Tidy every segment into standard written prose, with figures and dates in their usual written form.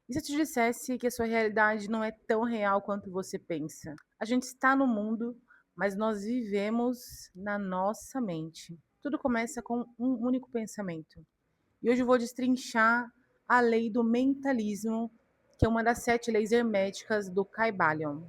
E se eu te dissesse que a sua realidade não é tão real quanto você pensa? A gente está no mundo, mas nós vivemos na nossa mente. Tudo começa com um único pensamento. E hoje eu vou destrinchar a lei do mentalismo, que é uma das 7 leis herméticas do Kybalion.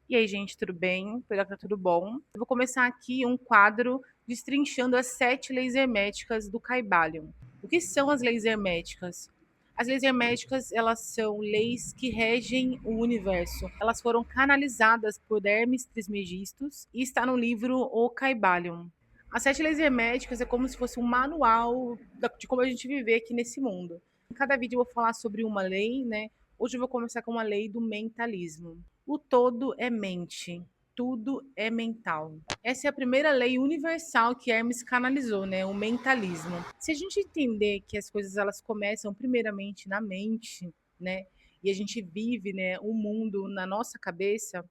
E aí, gente, tudo bem? Espero que tá tudo bom. Eu vou começar aqui um quadro destrinchando as 7 leis herméticas do Kybalion. O que são as leis herméticas? As leis herméticas, elas são leis que regem o universo. Elas foram canalizadas por Hermes Trismegistus e está no livro O Kybalion. As 7 leis herméticas é como se fosse um manual de como a gente viver aqui nesse mundo. Em cada vídeo eu vou falar sobre uma lei, né? Hoje eu vou começar com uma lei do mentalismo. O todo é mente, tudo é mental. Essa é a primeira lei universal que Hermes canalizou, né? O mentalismo. Se a gente entender que as coisas elas começam primeiramente na mente, né? E a gente vive, né, o mundo na nossa cabeça,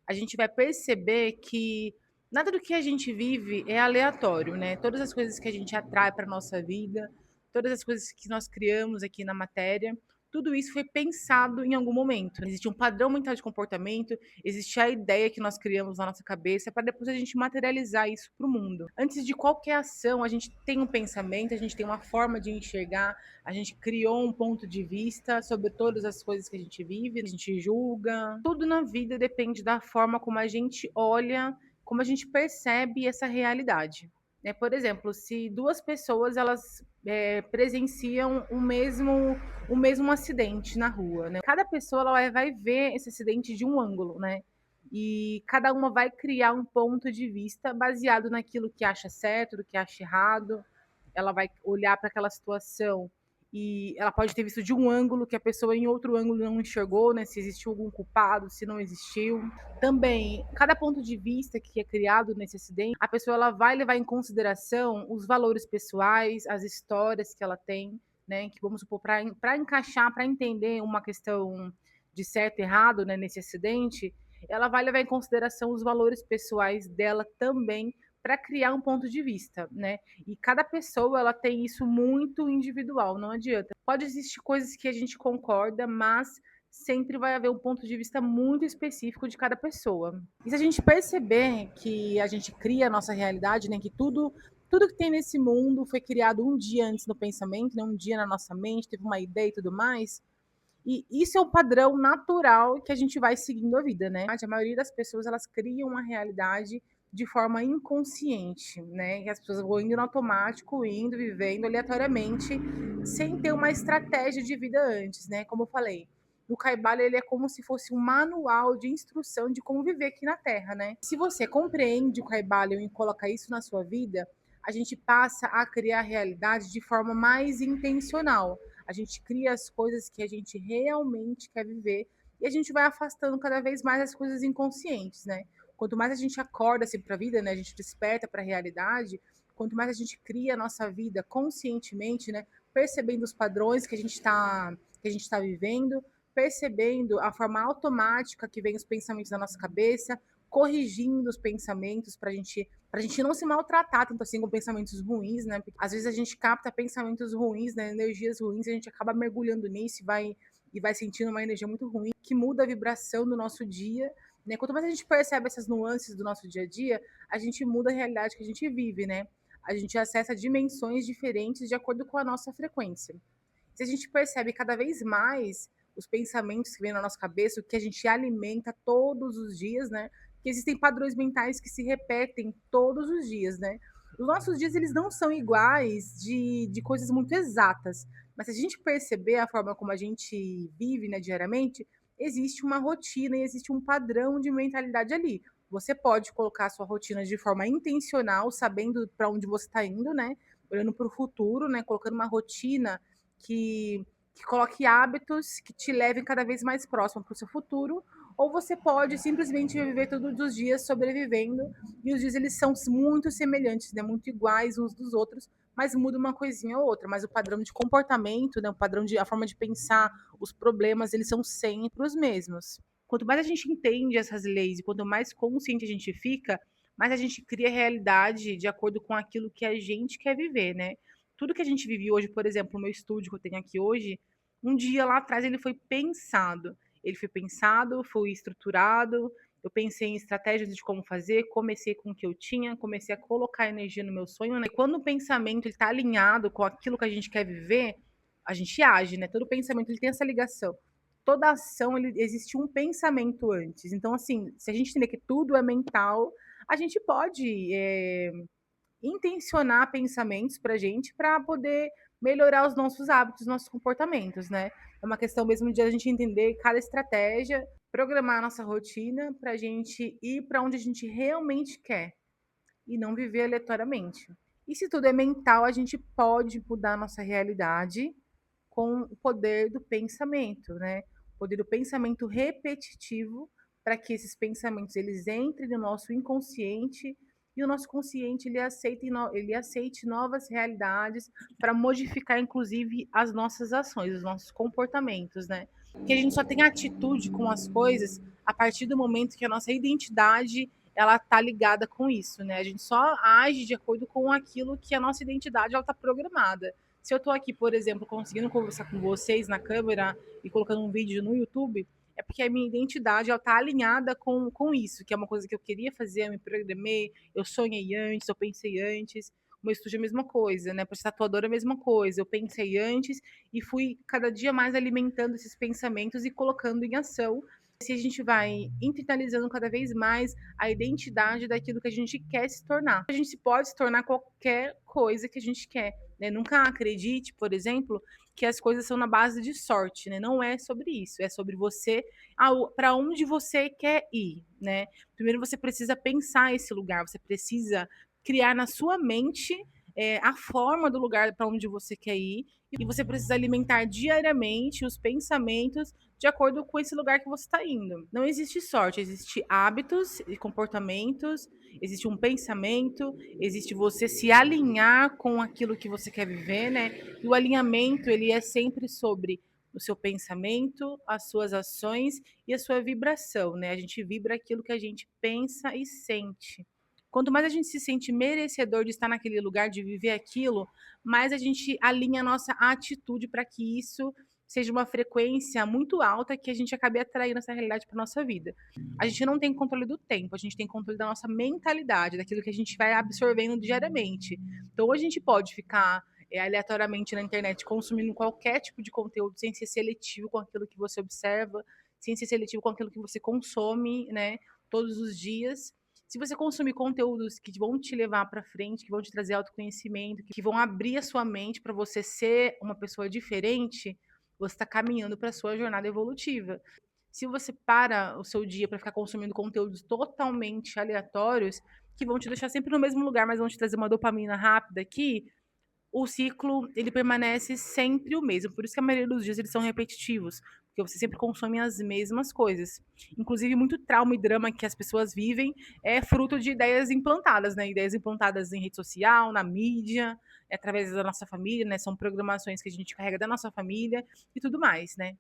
a gente vai perceber que nada do que a gente vive é aleatório, né? Todas as coisas que a gente atrai para nossa vida, todas as coisas que nós criamos aqui na matéria, tudo isso foi pensado em algum momento. Existe um padrão mental de comportamento, existe a ideia que nós criamos na nossa cabeça para depois a gente materializar isso para o mundo. Antes de qualquer ação, a gente tem um pensamento, a gente tem uma forma de enxergar, a gente criou um ponto de vista sobre todas as coisas que a gente vive, a gente julga. Tudo na vida depende da forma como a gente olha, como a gente percebe essa realidade. Né? Por exemplo, se duas pessoas elas presenciam o mesmo acidente na rua, né? Cada pessoa ela vai ver esse acidente de um ângulo, né? E cada uma vai criar um ponto de vista baseado naquilo que acha certo, do que acha errado. Ela vai olhar para aquela situação e ela pode ter visto de um ângulo que a pessoa em outro ângulo não enxergou, né? Se existiu algum culpado, se não existiu. Também, cada ponto de vista que é criado nesse acidente, a pessoa ela vai levar em consideração os valores pessoais, as histórias que ela tem, né? Que vamos supor, para encaixar, para entender uma questão de certo e errado, né, nesse acidente, ela vai levar em consideração os valores pessoais dela também para criar um ponto de vista, né? E cada pessoa ela tem isso muito individual, não adianta. Pode existir coisas que a gente concorda, mas sempre vai haver um ponto de vista muito específico de cada pessoa. E se a gente perceber que a gente cria a nossa realidade, né, que tudo que tem nesse mundo foi criado um dia antes no pensamento, né, um dia na nossa mente, teve uma ideia e tudo mais, e isso é o padrão natural que a gente vai seguindo a vida, né? A maioria das pessoas, elas criam uma realidade de forma inconsciente, né? E as pessoas vão indo no automático, indo, vivendo aleatoriamente, sem ter uma estratégia de vida antes, né? Como eu falei, o Caibala, ele é como se fosse um manual de instrução de como viver aqui na Terra, né? Se você compreende o Caibala e coloca isso na sua vida, a gente passa a criar a realidade de forma mais intencional. A gente cria as coisas que a gente realmente quer viver e a gente vai afastando cada vez mais as coisas inconscientes, né? Quanto mais a gente acorda assim para a vida, né? A gente desperta para a realidade, quanto mais a gente cria a nossa vida conscientemente, né? Percebendo os padrões que a gente está vivendo, percebendo a forma automática que vem os pensamentos na nossa cabeça, corrigindo os pensamentos para a gente não se maltratar tanto assim com pensamentos ruins, né? Porque às vezes a gente capta pensamentos ruins, né? Energias ruins, e a gente acaba mergulhando nisso e vai sentindo uma energia muito ruim que muda a vibração do nosso dia, né? Quanto mais a gente percebe essas nuances do nosso dia a dia, a gente muda a realidade que a gente vive, né? A gente acessa dimensões diferentes de acordo com a nossa frequência. Se a gente percebe cada vez mais os pensamentos que vêm na nossa cabeça, o que a gente alimenta todos os dias, né? Que existem padrões mentais que se repetem todos os dias, né? Os nossos dias eles não são iguais de coisas muito exatas, mas se a gente perceber a forma como a gente vive, né, diariamente, existe uma rotina e existe um padrão de mentalidade ali. Você pode colocar a sua rotina de forma intencional, sabendo para onde você está indo, né? Olhando para o futuro, né? Colocando uma rotina que coloque hábitos que te levem cada vez mais próximo para o seu futuro, ou você pode simplesmente viver todos os dias sobrevivendo, e os dias eles são muito semelhantes, né, muito iguais uns dos outros, mas muda uma coisinha ou outra, mas o padrão de comportamento, né, o padrão a forma de pensar, os problemas, eles são sempre os mesmos. Quanto mais a gente entende essas leis e quanto mais consciente a gente fica, mais a gente cria realidade de acordo com aquilo que a gente quer viver, né? Tudo que a gente vive hoje, por exemplo, o meu estúdio que eu tenho aqui hoje, Um dia lá atrás ele foi pensado, foi estruturado, eu pensei em estratégias de como fazer, comecei com o que eu tinha, comecei a colocar energia no meu sonho, né. Quando o pensamento ele tá alinhado com aquilo que a gente quer viver, a gente age, né, todo pensamento ele tem essa ligação. Toda ação ele existe um pensamento antes, então assim, se a gente entender que tudo é mental, a gente pode, intencionar pensamentos pra gente, para poder melhorar os nossos hábitos, nossos comportamentos, né. É uma questão mesmo de a gente entender cada estratégia, programar a nossa rotina pra gente ir para onde a gente realmente quer, e não viver aleatoriamente. E se tudo é mental, a gente pode mudar a nossa realidade com o poder do pensamento, né, o poder do pensamento repetitivo, para que esses pensamentos eles entrem no nosso inconsciente, e o nosso consciente ele aceite novas realidades para modificar inclusive as nossas ações, os nossos comportamentos, né. Porque a gente só tem atitude com as coisas a partir do momento que a nossa identidade ela tá ligada com isso, né, a gente só age de acordo com aquilo que a nossa identidade ela tá programada. Se eu tô aqui, por exemplo, conseguindo conversar com vocês na câmera e colocando um vídeo no YouTube, é porque a minha identidade ela tá alinhada com isso, que é uma coisa que eu queria fazer, eu me programei, eu sonhei antes, eu pensei antes. O meu estúdio é a mesma coisa, né? Para ser tatuadora é a mesma coisa. Eu pensei antes e fui cada dia mais alimentando esses pensamentos e colocando em ação. Se a gente vai internalizando cada vez mais a identidade daquilo que a gente quer se tornar. A gente pode se tornar qualquer coisa que a gente quer, né? Nunca acredite, por exemplo, que as coisas são na base de sorte, né? Não é sobre isso, é sobre você, para onde você quer ir, né? Primeiro você precisa pensar esse lugar, você precisa criar na sua mente a forma do lugar para onde você quer ir, e você precisa alimentar diariamente os pensamentos de acordo com esse lugar que você está indo. Não existe sorte, existe hábitos e comportamentos, existe um pensamento, existe você se alinhar com aquilo que você quer viver, né? E o alinhamento, ele é sempre sobre o seu pensamento, as suas ações e a sua vibração, né? A gente vibra aquilo que a gente pensa e sente. Quanto mais a gente se sente merecedor de estar naquele lugar, de viver aquilo, mais a gente alinha a nossa atitude para que isso seja uma frequência muito alta que a gente acabe atraindo essa realidade para nossa vida. A gente não tem controle do tempo, a gente tem controle da nossa mentalidade, daquilo que a gente vai absorvendo diariamente. Então, a gente pode ficar aleatoriamente na internet consumindo qualquer tipo de conteúdo sem ser seletivo com aquilo que você observa, sem ser seletivo com aquilo que você consome, né, todos os dias. Se você consumir conteúdos que vão te levar para frente, que vão te trazer autoconhecimento, que vão abrir a sua mente para você ser uma pessoa diferente, você está caminhando para a sua jornada evolutiva. Se você para o seu dia para ficar consumindo conteúdos totalmente aleatórios, que vão te deixar sempre no mesmo lugar, mas vão te trazer uma dopamina rápida aqui, o ciclo ele permanece sempre o mesmo. Por isso que a maioria dos dias eles são repetitivos, porque você sempre consome as mesmas coisas. Inclusive, muito trauma e drama que as pessoas vivem é fruto de ideias implantadas, né? Ideias implantadas em rede social, na mídia, através da nossa família, né? São programações que a gente carrega da nossa família e tudo mais, né?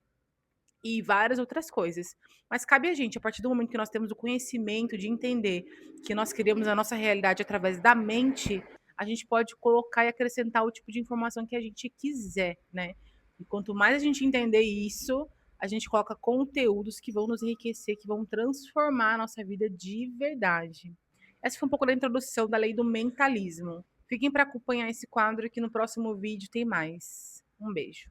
E várias outras coisas. Mas cabe a gente, a partir do momento que nós temos o conhecimento de entender que nós criamos a nossa realidade através da mente, a gente pode colocar e acrescentar o tipo de informação que a gente quiser, né? E quanto mais a gente entender isso, a gente coloca conteúdos que vão nos enriquecer, que vão transformar a nossa vida de verdade. Essa foi um pouco da introdução da lei do mentalismo. Fiquem para acompanhar esse quadro que no próximo vídeo tem mais. Um beijo.